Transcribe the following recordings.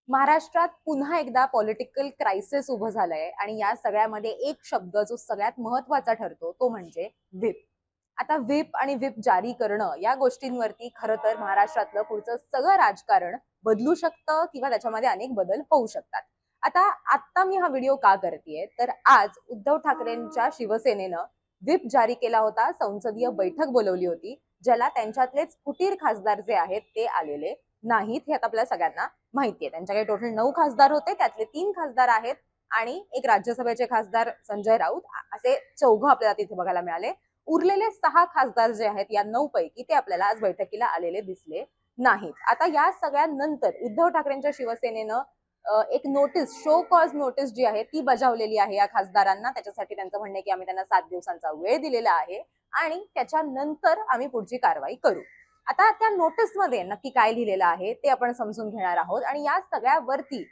महाराष्ट्रात पुन्हा एकदा पॉलिटिकल क्रायसिस उभं झालंय आणि या सगळ्यामध्ये एक शब्द जो सगळ्यात महत्वाचा ठरतो तो म्हणजे व्हिप. आता व्हिप आणि व्हिप जारी करणं या गोष्टींवरती खरं तर महाराष्ट्रातलं पुढचं सगळं राजकारण बदलू शकतं किंवा त्याच्यामध्ये अनेक बदल होऊ शकतात. आता मी हा व्हिडिओ का करतेय तर आज उद्धव ठाकरेंच्या शिवसेनेनं व्हिप जारी केला होता, संसदीय बैठक बोलवली होती, ज्याला त्यांच्यातलेच फुटीर खासदार जे आहेत ते आलेले नाहीत. हे आता आपल्या सगळ्यांना माहितीये. त्यांच्याकडे टोटल 9 खासदार होते, त्यातले 3 खासदार आहेत आणि एक राज्यसभेचे खासदार संजय राऊत, असे 4 आपल्याला तिथे बघायला मिळाले. उरलेले 6 खासदार जे आहेत या 9 पैकी ते आपल्याला आज बैठकीला आलेले दिसले नाहीत. आता या सगळ्यानंतर उद्धव ठाकरेंच्या शिवसेनेनं एक नोटीस, शो कॉज नोटीस जी आहे ती बजावलेली आहे या खासदारांना. त्याच्यासाठी त्यांचं म्हणणं आहे की आम्ही त्यांना 7 दिवसांचा वेळ दिलेला आहे आणि त्याच्यानंतर आम्ही पुढची कारवाई करू. आता त्या नोटीसमध्ये नक्की काय लिहिलेलं आहे ते आपण समजून घेणार आहोत आणि या सगळ्यावरती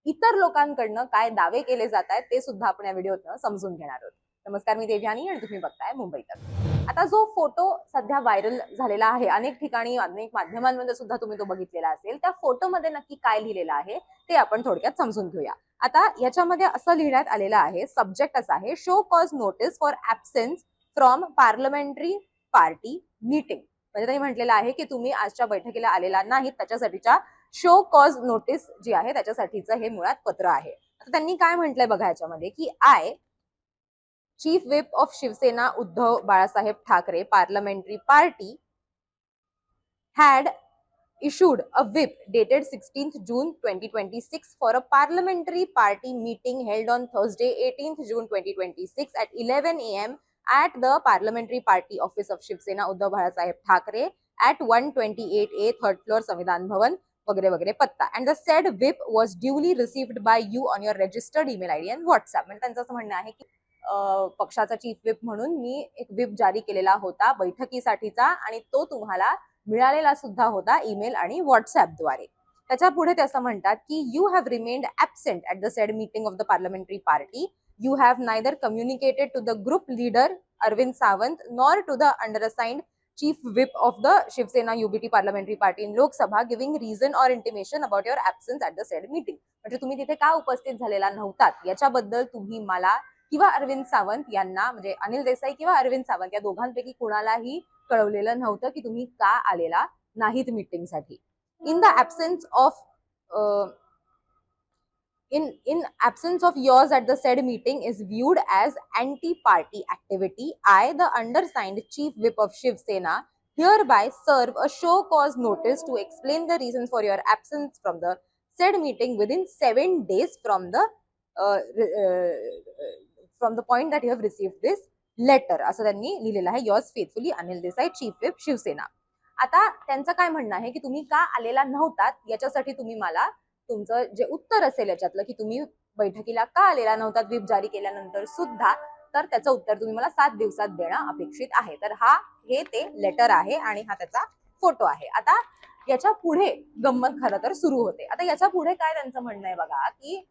इतर लोकांकडनं काय दावे केले जात आहेत ते सुद्धा आपण या व्हिडिओतनं समजून घेणार आहोत. नमस्कार, मी देवयानी आणि तुम्ही बघताय मुंबई तक. आता जो फोटो सध्या व्हायरल झालेला आहे, अनेक ठिकाणी अनेक माध्यमांमध्ये सुद्धा तुम्ही तो बघितलेला असेल, त्या फोटोमध्ये नक्की काय लिहिलेलं आहे ते आपण थोडक्यात समजून घेऊया. आता याच्यामध्ये असं लिहिण्यात आलेलं आहे, सब्जेक्ट असा आहे, show cause notice for absence from parliamentary party meeting. म्हणजे त्यांनी म्हटलेलं आहे की तुम्ही आजच्या बैठकीला आलेला नाहीत, त्याच्यासाठीच्या शो कॉज नोटीस जी आहे त्याच्यासाठीचं हे मुळात पत्र आहे. आता त्यांनी काय म्हटलंय बघा याच्यामध्ये की I chief whip of Shiv Sena Uddhav Balasaheb Thackeray parliamentary party had issued a whip dated 16th June 2026 for a parliamentary party meeting held on Thursday 18th June 2026 at 11 a.m. at the parliamentary party office of Shiv Sena Uddhav Balasaheब Thackeray at 128A third floor Samvidhan Bhavan वगैरे वगैरे पत्ता. And the said whip was duly received by you on your registered email ID and WhatsApp. म्हणजे त्यांचं असं म्हणणं आहे की पक्षाचा चीफ व्हिप म्हणून मी एक व्हिप जारी केलेला होता बैठकीसाठीचा आणि तो तुम्हाला मिळालेला सुद्धा होता ईमेल आणि व्हॉट्सअपद्वारे. त्याच्या पुढे ते असं म्हणतात की you have remained absent at the said meeting of the parliamentary party. You have neither communicated to the group leader Arvind Sawant nor to the undersigned chief whip of the Shiv Sena UBT parliamentary party in Lok Sabha giving reason or intimation about your absence at the said meeting. म्हणजे तुम्ही तिथे का उपस्थित झालेला नव्हतात याच्याबद्दल तुम्ही मला किंवा अरविंद सावंत यांना, म्हणजे अनिल देसाई किंवा अरविंद सावंत या दोघांपैकी कुणालाही कळवलेलं नव्हतं की तुम्ही का आलेला नाहीत मीटिंगसाठी. In the absence of in absence of yours at the said meeting is viewed as anti-party activity. I, the undersigned chief whip of Shiv Sena, hereby serve a show cause notice to explain the reasons for your absence from the said meeting within 7 days from the point that you have received this letter, असं त्यांनी लिहिलेलं आहे. Yours faithfully Anil Desai, chief whip Shiv Sena. आता त्यांचं काय म्हणणं आहे की तुम्ही का आलेला नव्हतात याच्यासाठी तुम्ही मला तुमचं जे उत्तर असेल याच्यातलं की तुम्ही बैठकीला का आलेला नव्हतात व्हिप जारी केल्यानंतर सुद्धा, तर त्याचं उत्तर तुम्ही मला 7 दिवसात देणं अपेक्षित आहे. तर हे ते लेटर आहे आणि हा त्याचा फोटो आहे. आता याच्या पुढे गंमत खरं तर सुरू होते. आता याच्या पुढे काय त्यांचं म्हणणं आहे बघा की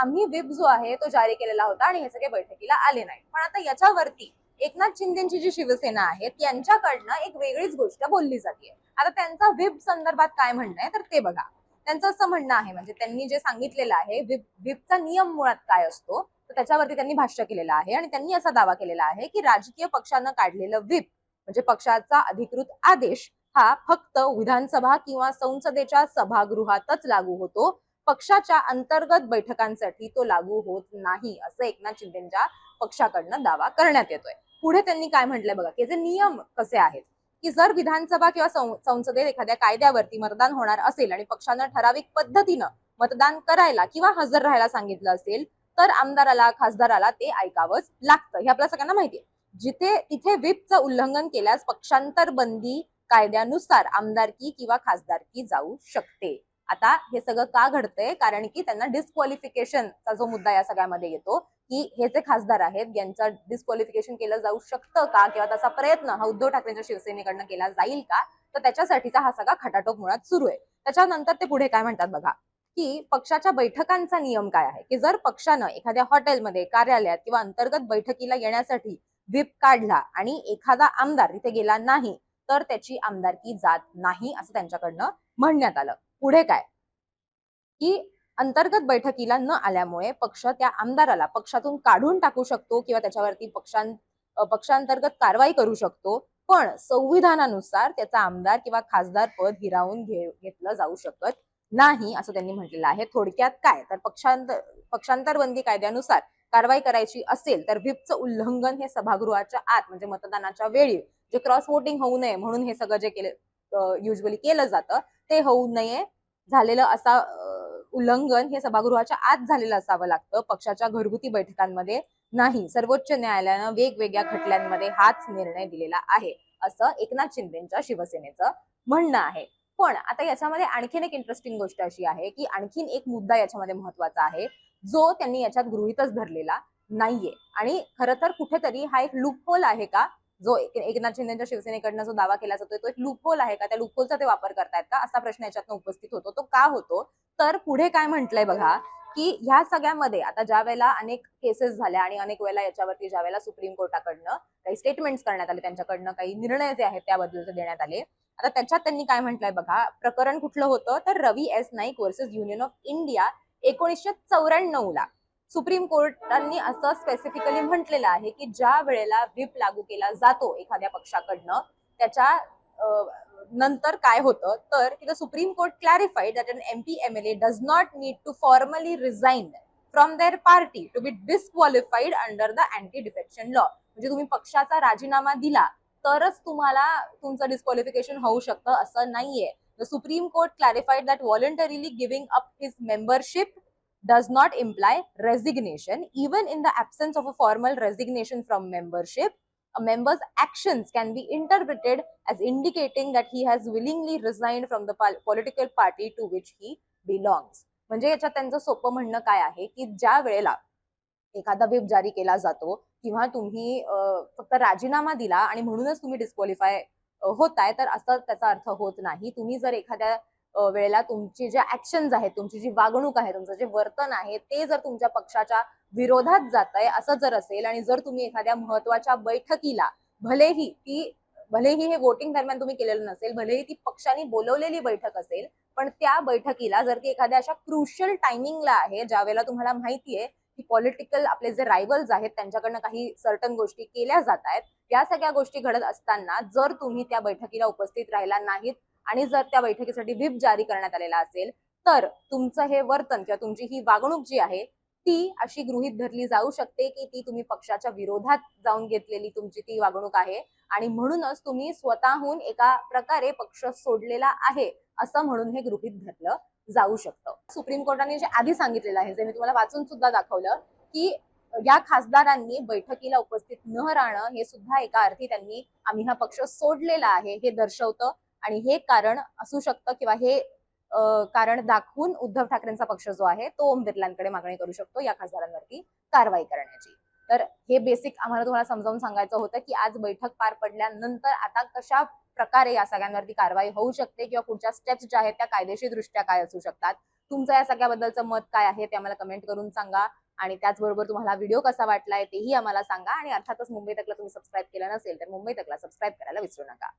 आम्ही व्हिप जो आहे तो जारी केलेला होता आणि हे सगळे बैठकीला आले नाही. पण आता याच्यावरती एकनाथ शिंदेची जी शिवसेना आहे त्यांच्याकडनं एक वेगळीच गोष्ट बोलली जाते. आता त्यांचा व्हिप संदर्भात काय म्हणणं आहे तर ते बघा. त्यांचं असं म्हणणं आहे, म्हणजे त्यांनी जे सांगितलेलं आहे व्हिपचा नियम मुळात काय असतो तर त्याच्यावरती त्यांनी भाष्य केलेलं आहे आणि त्यांनी असा दावा केलेला आहे की राजकीय पक्षानं काढलेलं व्हिप म्हणजे पक्षाचा अधिकृत आदेश हा फक्त विधानसभा किंवा संसदेच्या सभागृहातच लागू होतो, पक्षाच्या अंतर्गत बैठकांसाठी तो लागू होत नाही, असं एकनाथ शिंदेच्या पक्षाकडनं दावा करण्यात येतोय. पुढे त्यांनी काय म्हटलंय बघा की जे नियम कसे आहेत की जर विधानसभा किंवा संसदेत एखाद्या कायद्यावरती मतदान होणार असेल आणि पक्षानं ठराविक पद्धतीनं मतदान करायला किंवा हजर राहायला सांगितलं असेल तर आमदाराला, खासदाराला ते ऐकावंच लागतं. हे आपल्या सगळ्यांना माहितीये. तिथे व्हिपचं उल्लंघन केल्यास पक्षांतर बंदी कायद्यानुसार आमदारकी किंवा खासदारकी जाऊ शकते. आता हे सगळं का घडतंय कारण की त्यांना डिस्क्वालिफिकेशनचा जो मुद्दा या सगळ्यामध्ये येतो की हे जे खासदार आहेत यांचं डिस्क्वालिफिकेशन केलं जाऊ शकतं का किंवा तसा प्रयत्न हा उद्धव ठाकरेंच्या शिवसेनेकडनं केला जाईल का, तर त्याच्यासाठीचा हा सगळा खटाटोप मुळात सुरू आहे. त्याच्यानंतर ते पुढे काय म्हणतात बघा की पक्षाच्या बैठकांचा नियम काय आहे की जर पक्षानं एखाद्या हॉटेलमध्ये, कार्यालयात किंवा अंतर्गत बैठकीला येण्यासाठी व्हिप काढला आणि एखादा आमदार तिथे गेला नाही तर त्याची आमदारकी जात नाही, असं त्यांच्याकडनं म्हणण्यात आलं. पुढे काय की अंतर्गत बैठकीला न आल्यामुळे पक्ष त्या आमदाराला पक्षातून काढून टाकू शकतो किंवा त्याच्यावरती पक्षांतर्गत कारवाई करू शकतो, पण संविधानानुसार त्याचा आमदार किंवा खासदार पद हिरावून घेतलं जाऊ शकत नाही, असं त्यांनी म्हटलेलं आहे. थोडक्यात काय तर पक्षांतर बंदी कायद्यानुसार कारवाई करायची असेल तर व्हिपचं उल्लंघन हे सभागृहाच्या आत म्हणजे मतदानाच्या वेळी जे क्रॉस वोटिंग होऊ नये म्हणून हे सगळं जे युजली केलं जातं ते होऊ नये झालेलं असा उल्लंघन हे सभागृहाच्या आत झालेलं असावं लागतं, पक्षाच्या घरगुती बैठकांमध्ये नाही. सर्वोच्च न्यायालयानं वेगवेगळ्या खटल्यांमध्ये हाच निर्णय दिलेला आहे, असं एकनाथ शिंदेच्या शिवसेनेचं म्हणणं आहे. पण आता याच्यामध्ये आणखीन एक इंटरेस्टिंग गोष्ट अशी आहे की आणखीन एक मुद्दा याच्यामध्ये महत्वाचा आहे जो त्यांनी याच्यात गृहीतच धरलेला नाहीये. आणि खरं तर कुठेतरी हा एक लूपहोल आहे का, जो एकनाथ शिंदेच्या शिवसेनेकडनं जो दावा केला जातोय तो एक लूपहोल आहे का, त्या लूपहोलचा ते वापर करतायत का, असा प्रश्न याच्यातनं उपस्थित होतो. तो का होतो तर पुढे काय म्हटलंय बघा की ह्या सगळ्यामध्ये आता ज्या वेळेला अनेक केसेस झाल्या आणि अनेक वेळेला याच्यावरती ज्या वेळेला सुप्रीम कोर्टाकडनं काही स्टेटमेंट्स करण्यात आले, त्यांच्याकडनं काही निर्णय जे आहेत त्याबद्दल देण्यात आले. आता त्याच्यात त्यांनी काय म्हटलंय बघा, प्रकरण कुठलं होतं तर Ravi S Naik versus union of India 1994 ला सुप्रीम कोर्टांनी असं स्पेसिफिकली म्हटलेलं आहे की ज्या वेळेला व्हिप लागू केला जातो एखाद्या पक्षाकडनं त्याच्या नंतर काय होतं तर की the supreme court clarified that an MP MLA does not need to formally resign from their party to be disqualified under the anti defection law. म्हणजे तुम्ही पक्षाचा राजीनामा दिला तरच तुम्हाला तुमचं डिस्क्वालिफिकेशन होऊ शकतं असं नाहीये. The supreme court clarified that voluntarily giving up his membership does not imply resignation. Even in the absence of a formal resignation from membership, a member's actions can be interpreted as indicating that he has willingly resigned from the political party to which he belongs. म्हणजे याच्यात त्यांचं सोपं म्हणणं काय आहे की ज्या वेळेला एखादा व्हिप जारी केला जातो किंवा तुम्ही फक्त राजीनामा दिला आणि म्हणूनच तुम्ही डिस्क्वालिफाय होताय तर असं त्याचा अर्थ होत नाही. तुम्ही जर एखाद्या वेळेला तुमची जे ऍक्शन्स आहेत, तुमची जी वागणूक आहे, तुमचं जे वर्तन आहे ते जर तुमच्या पक्षाच्या विरोधात जात आहे असं जर असेल आणि जर तुम्ही एखाद्या महत्वाच्या बैठकीला भलेही हे वोटिंग दरम्यान तुम्ही केलेलं नसेल, भलेही ती पक्षाने बोलवलेली बैठक असेल, पण त्या बैठकीला जर ती एखाद्या अशा क्रुशियल टायमिंगला आहे ज्या वेळेला तुम्हाला माहितीये की पॉलिटिकल आपले जे रायव्हल्स आहेत त्यांच्याकडनं काही सर्टन गोष्टी केल्या जात आहेत, या सगळ्या गोष्टी घडत असताना जर तुम्ही त्या बैठकीला उपस्थित राहिला नाहीत आणि जर त्या बैठकीसाठी व्हिप जारी करण्यात आलेला असेल तर तुमचं हे वर्तन किंवा तुमची ही वागणूक जी आहे ती अशी गृहीत धरली जाऊ शकते की ती तुम्ही पक्षाच्या विरोधात जाऊन घेतलेली तुमची ती वागणूक आहे आणि म्हणूनच तुम्ही स्वतःहून एका प्रकारे पक्ष सोडलेला आहे असं म्हणून हे गृहीत धरलं जाऊ शकतं. सुप्रीम कोर्टाने जे आधी सांगितलेलं आहे, जे मी तुम्हाला वाचून सुद्धा दाखवलं की या खासदारांनी बैठकीला उपस्थित न राहणं हे सुद्धा एका अर्थी त्यांनी आम्ही हा पक्ष सोडलेला आहे हे दर्शवतं आणि हे कारण असू शकतं किंवा हे कारण दाखवून उद्धव ठाकरेंचा पक्ष जो आहे तो ओम बिर्लांकडे मागणी करू शकतो या खासदारांवरती कारवाई करण्याची. तर हे बेसिक आम्हाला तुम्हाला समजावून सांगायचं होतं की आज बैठक पार पडल्यानंतर आता कशा प्रकारे या सगळ्यांवरती कारवाई होऊ शकते किंवा पुढच्या स्टेप्स ज्या आहेत त्या कायदेशीर दृष्ट्या काय असू शकतात. तुमचं या सगळ्याबद्दलचं मत काय आहे ते आम्हाला कमेंट करून सांगा आणि त्याचबरोबर तुम्हाला व्हिडिओ कसा वाटलाय तेही आम्हाला सांगा आणि अर्थातच मुंबई तकला तुम्ही सबस्क्राईब केलं नसेल तर मुंबई तकला सबस्क्राईब करायला विसरू नका.